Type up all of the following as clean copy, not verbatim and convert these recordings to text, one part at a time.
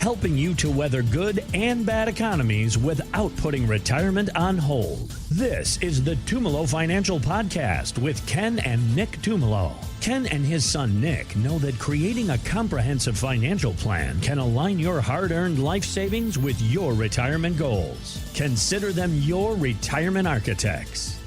helping you to weather good and bad economies without putting retirement on hold. This is the Tumolo Financial Podcast with Ken and Nick Tumolo. Ken and his son Nick know that creating a comprehensive financial plan can align your hard-earned life savings with your retirement goals. Consider them your retirement architects.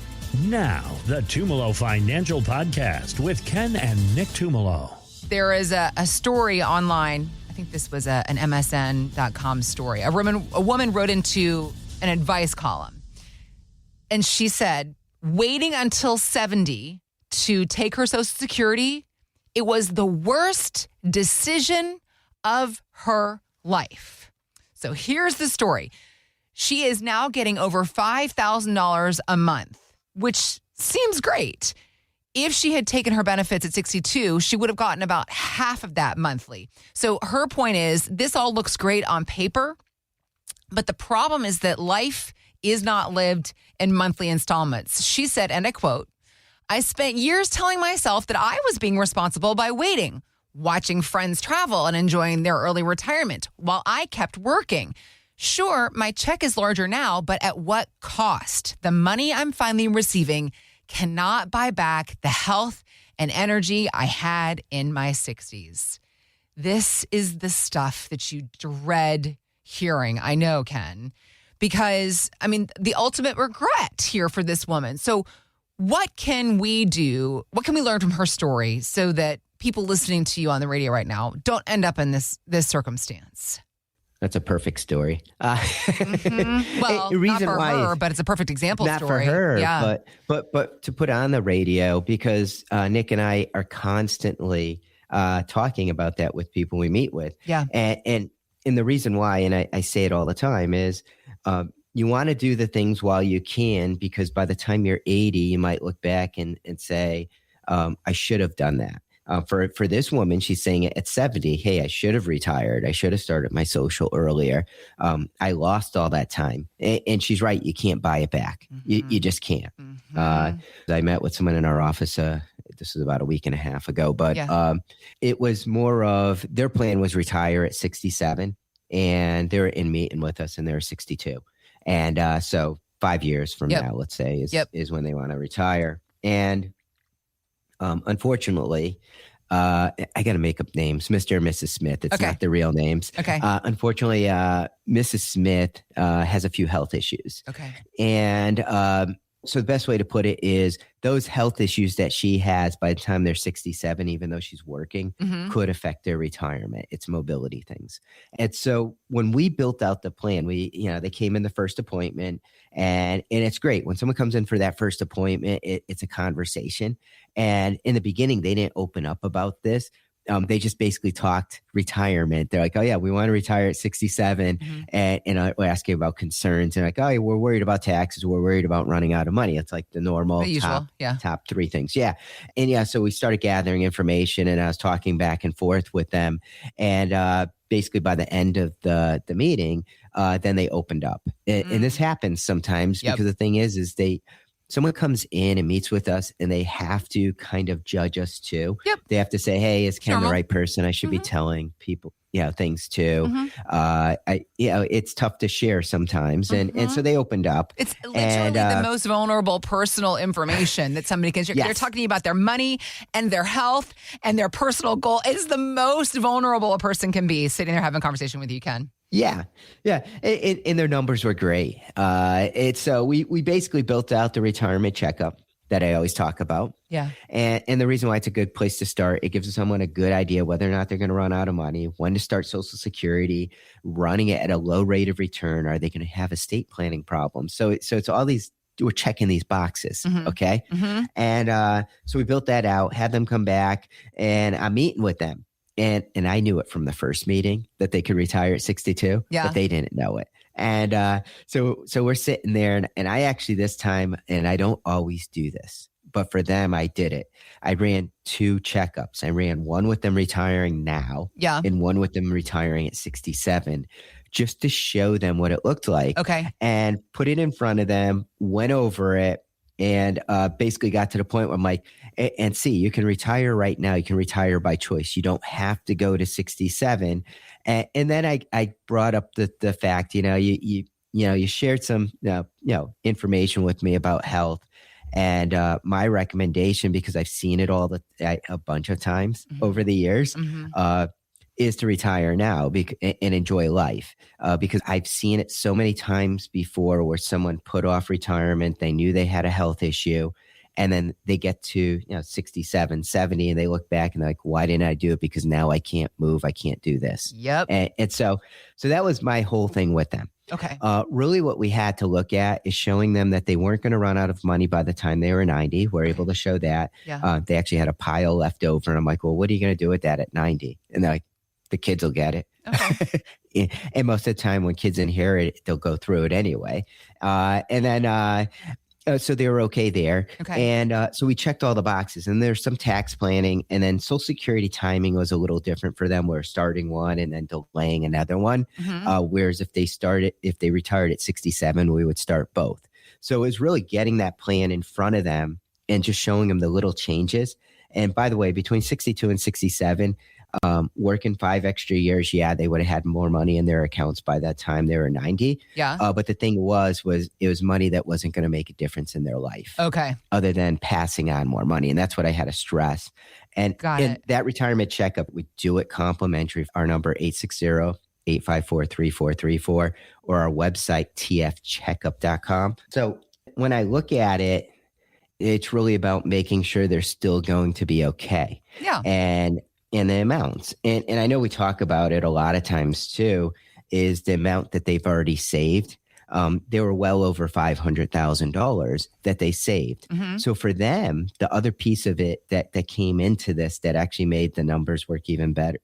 Now, the Tumolo Financial Podcast with Ken and Nick Tumolo. There is a story online. I think this was an MSN.com story. A woman wrote into an advice column, and she said, waiting until 70 to take her Social Security, it was the worst decision of her life. So here's the story. She is now getting over $5,000 a month, which seems great. If she had taken her benefits at 62, she would have gotten about half of that monthly. So her point is, this all looks great on paper, but the problem is that life is not lived in monthly installments. She said, and I quote, "I spent years telling myself that I was being responsible by waiting, watching friends travel and enjoying their early retirement while I kept working. Sure, my check is larger now, but at what cost? The money I'm finally receiving cannot buy back the health and energy I had in my 60s. This is the stuff that you dread hearing. I know, Ken, because, the ultimate regret here for this woman. So what can we do? What can we learn from her story so that people listening to you on the radio right now don't end up in this circumstance? That's a perfect story. Well, not for her, but it's a perfect example not story. Not for her, yeah. but to put on the radio, because Nick and I are constantly talking about that with people we meet with. Yeah. And the reason why, and I say it all the time, is you want to do the things while you can, because by the time you're 80, you might look back and say, I should have done that. For this woman, she's saying it at 70, hey, I should have retired. I should have started my social earlier. I lost all that time. And she's right. You can't buy it back. Mm-hmm. You just can't. Mm-hmm. I met with someone in our office. This was about a week and a half ago, but it was more of their plan was retire at 67, and they're in meeting with us and they're 62. And so 5 years from now, let's say, is when they want to retire. And unfortunately, I got to make up names, Mr. and Mrs. Smith. It's not the real names. Okay. Unfortunately, Mrs. Smith has a few health issues. Okay. And so the best way to put it is those health issues that she has by the time they're 67, even though she's working, could affect their retirement. It's mobility things. And so when we built out the plan, they came in the first appointment, and it's great. When someone comes in for that first appointment, it's a conversation. And in the beginning, they didn't open up about this. They just basically talked retirement. They're like, oh, yeah, we want to retire at 67. And I ask you about concerns. And like, oh, we're worried about taxes. We're worried about running out of money. It's like the normal top three things. Yeah. And so we started gathering information, and I was talking back and forth with them. And basically by the end of the meeting, then they opened up. And this happens sometimes because the thing is someone comes in and meets with us, and they have to kind of judge us too. Yep. They have to say, hey, is Ken the right person I should be telling people things to? It's tough to share sometimes. And so they opened up. It's literally the most vulnerable personal information that somebody can share. They're talking to you about their money and their health and their personal goal. It's the most vulnerable a person can be sitting there having a conversation with you, Ken. Yeah. And their numbers were great. So we basically built out the retirement checkup that I always talk about. Yeah. And the reason why it's a good place to start, it gives someone a good idea whether or not they're going to run out of money, when to start Social Security, running it at a low rate of return. Are they going to have estate planning problems? So it's all these, we're checking these boxes. Okay. And so we built that out, had them come back, and I'm meeting with them. And I knew it from the first meeting that they could retire at 62, but they didn't know it. And so we're sitting there, and I actually this time, and I don't always do this, but for them, I did it. I ran 2 checkups. I ran one with them retiring now and one with them retiring at 67, just to show them what it looked like. Okay. And put it in front of them, went over it. and basically got to the point where I'm like, and see, you can retire right now. You can retire by choice. You don't have to go to 67. And then I brought up the fact, you shared some, information with me about health, and my recommendation, because I've seen it a bunch of times over the years, is to retire now and enjoy life, because I've seen it so many times before where someone put off retirement. They knew they had a health issue, and then they get to 67, 70, and they look back and they're like, why didn't I do it? Because now I can't move. I can't do this. Yep. And so that was my whole thing with them. Okay. Really what we had to look at is showing them that they weren't going to run out of money by the time they were 90. We're able to show that. Yeah. They actually had a pile left over. And I'm like, well, what are you going to do with that at 90? And they're like, the kids will get it. Okay. And most of the time when kids inherit it, they'll go through it anyway. And then so they were okay there. Okay. And so we checked all the boxes, and there's some tax planning, and then Social Security timing was a little different for them. We're starting one and then delaying another one. Whereas if they retired at 67, we would start both. So it was really getting that plan in front of them and just showing them the little changes. And by the way, between 62 and 67, working 5 extra years, they would have had more money in their accounts by that time they were 90. Yeah. But the thing was it was money that wasn't going to make a difference in their life. Okay. Other than passing on more money. And that's what I had to stress. And that retirement checkup, we do it complimentary. Our number 860-854-3434, or our website, tfcheckup.com. So when I look at it, it's really about making sure they're still going to be okay. Yeah. And the amounts. And I know we talk about it a lot of times too, is the amount that they've already saved. They were well over $500,000 that they saved. So for them, the other piece of it that came into this that actually made the numbers work even better,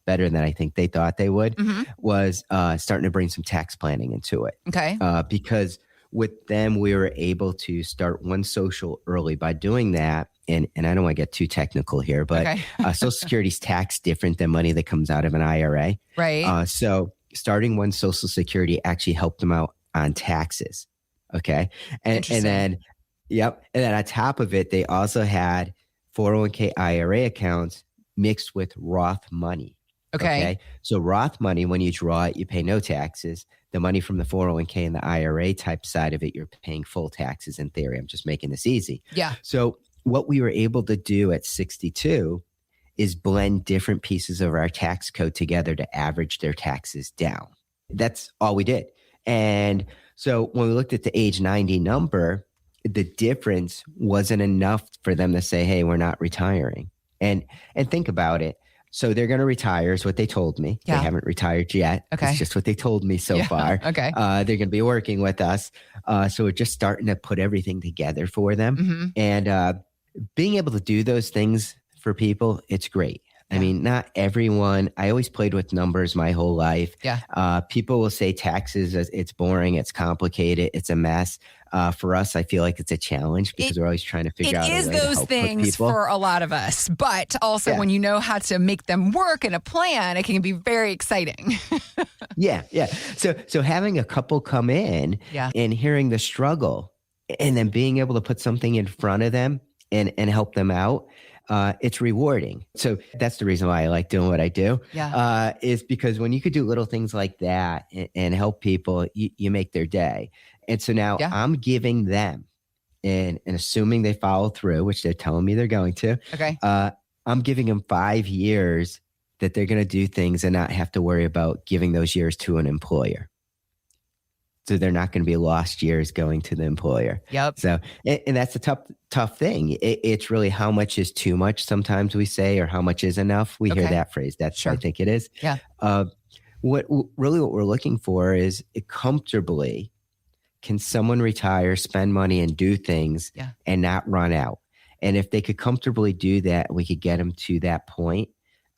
better than I think they thought they would, was starting to bring some tax planning into it. Okay. Because with them, we were able to start one social early. By doing that, and I don't want to get too technical here, but Social Security's tax different than money that comes out of an IRA. Right. So starting one Social Security actually helped them out on taxes. Okay. And then on top of it, they also had 401k IRA accounts mixed with Roth money. Okay. So Roth money, when you draw it, you pay no taxes. The money from the 401k and the IRA type side of it, you're paying full taxes in theory. I'm just making this easy. Yeah. So what we were able to do at 62 is blend different pieces of our tax code together to average their taxes down. That's all we did. And so when we looked at the age 90 number, the difference wasn't enough for them to say, hey, we're not retiring. And think about it. So they're going to retire is what they told me. Yeah. They haven't retired yet. Okay. It's just what they told me so far. Okay. They're going to be working with us. So we're just starting to put everything together for them. And being able to do those things for people, it's great. I mean, not everyone, I always played with numbers my whole life. Yeah. People will say taxes, it's boring, it's complicated, it's a mess. For us, I feel like it's a challenge because we're always trying to figure out a way to help It is those things for a lot of us, but also when you know how to make them work in a plan, it can be very exciting. Yeah. So having a couple come in and hearing the struggle and then being able to put something in front of them and help them out, it's rewarding. So that's the reason why I like doing what I do, is because when you could do little things like that and help people, you make their day. And so now I'm giving them, and assuming they follow through, which they're telling me they're going to, I'm giving them 5 years that they're going to do things and not have to worry about giving those years to an employer. So they're not going to be lost years going to the employer. Yep. So, and that's a tough thing. It's really how much is too much, sometimes we say, or how much is enough. We hear that phrase. That's what I think it is. Yeah. What we're looking for is comfortably, can someone retire, spend money, and do things and not run out? And if they could comfortably do that, we could get them to that point,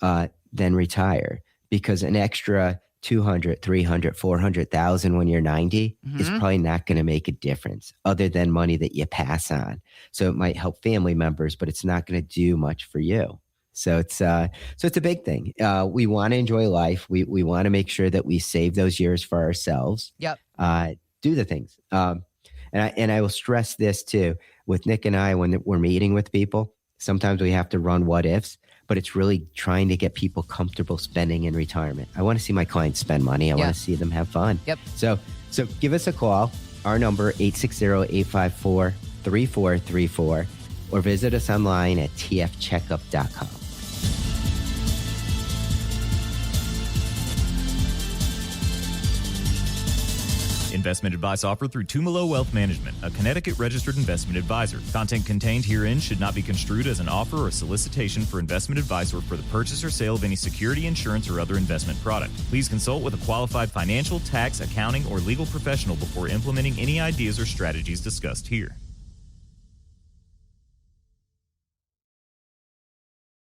then retire. Because an extra 200, 300, 400,000 when you're 90 is probably not going to make a difference other than money that you pass on. So it might help family members, but it's not going to do much for you. So it's a big thing. We want to enjoy life. We want to make sure that we save those years for ourselves. Yep. Do the things. And I will stress this too with Nick and I, when we're meeting with people, sometimes we have to run what ifs, but it's really trying to get people comfortable spending in retirement. I want to see my clients spend money. I want to see them have fun. Yep. So give us a call. Our number, 860-854-3434, or visit us online at tfcheckup.com. Investment advice offered through Tumolo Wealth Management, a Connecticut-registered investment advisor. Content contained herein should not be construed as an offer or solicitation for investment advice or for the purchase or sale of any security, insurance, or other investment product. Please consult with a qualified financial, tax, accounting, or legal professional before implementing any ideas or strategies discussed here.